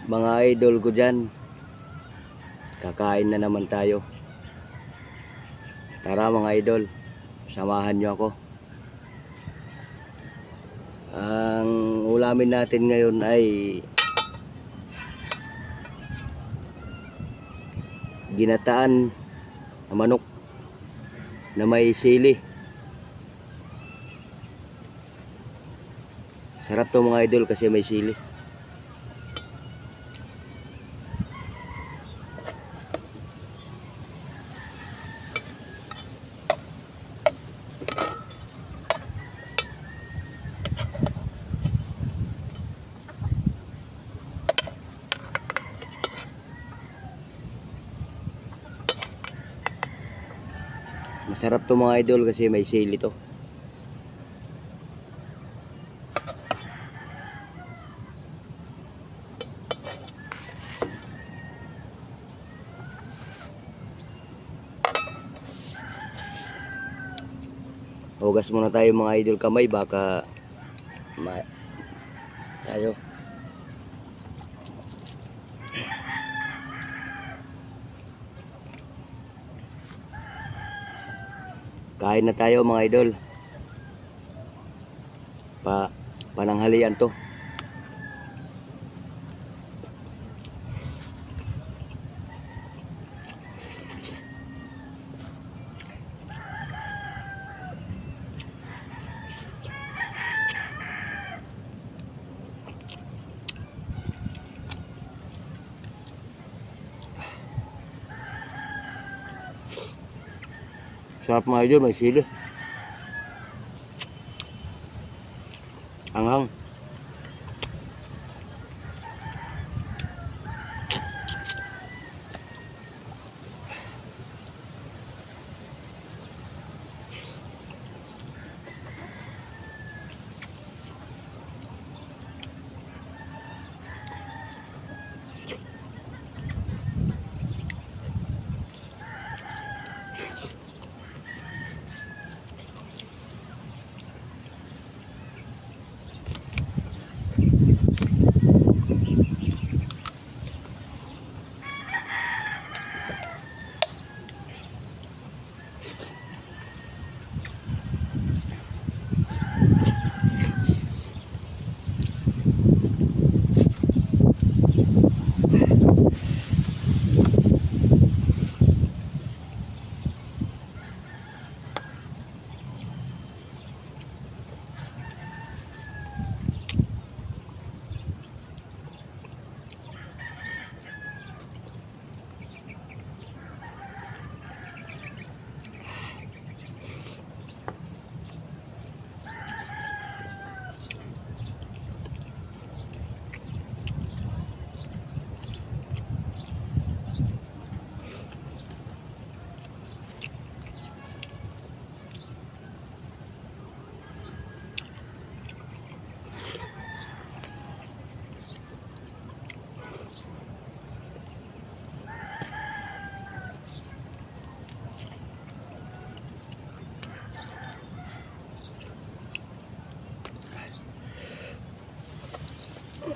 Mga idol ko dyan, kakain na naman tayo. Tara mga idol, samahan nyo ako. Ang ulamin natin ngayon ay ginataan na manok na may sili. Sarap to mga idol kasi may sili. Masarap to mga idol kasi may sili to. Hugas muna tayo mga idol kamay, baka tayo. Kain na tayo mga idol. Pananghalian to. Sarap mga idol, may sili. Anghang.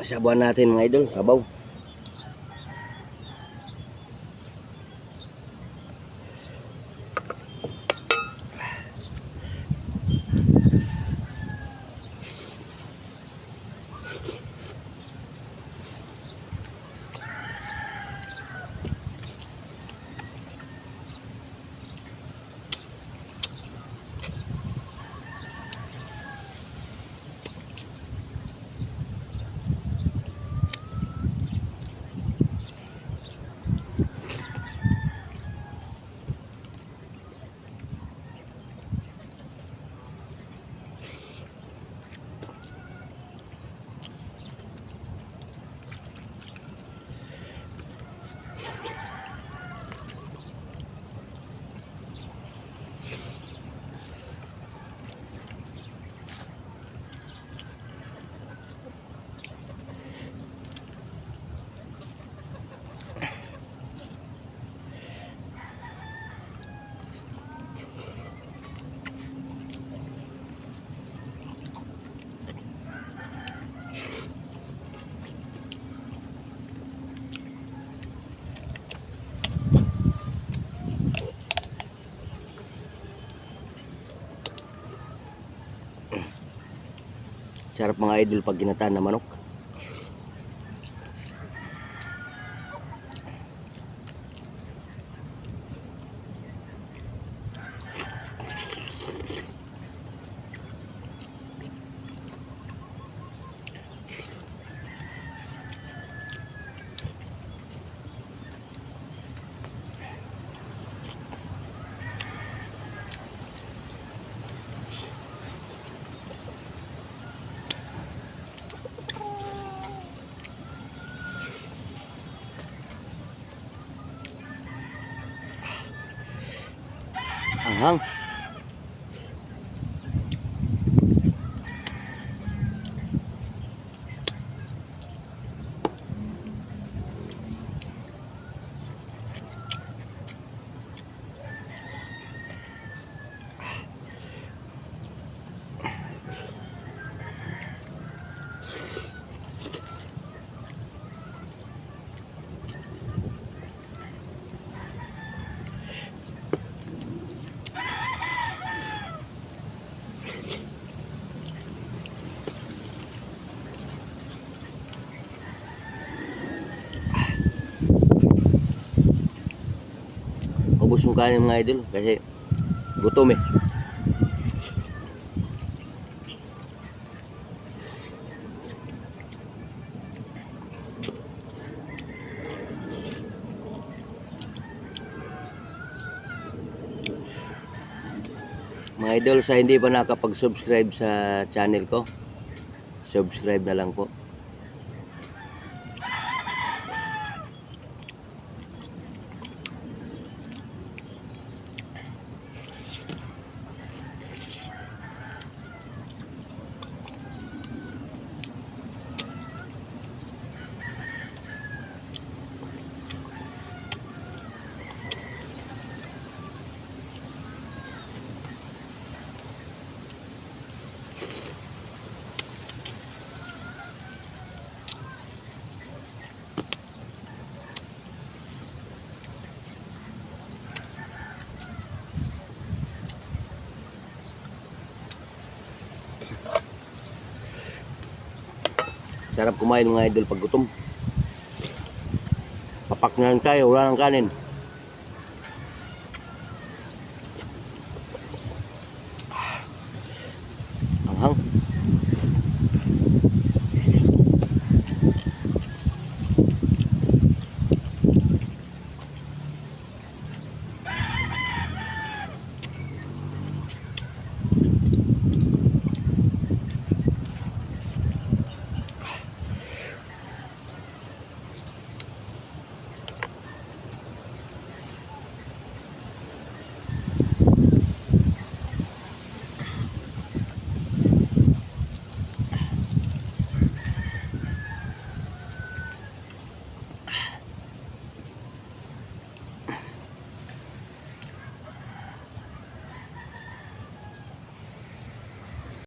Sabawan natin mga idol, sabaw. Sarap mga idol pag ginataan na manok. Anghang. Ubos yung kanin mga idol kasi gutom eh. Mga idol, sa hindi pa nakapag-subscribe sa channel ko, subscribe na lang po. Sarap kumain mga idol pag gutom. Papak na lang tayo, wala nang kanin.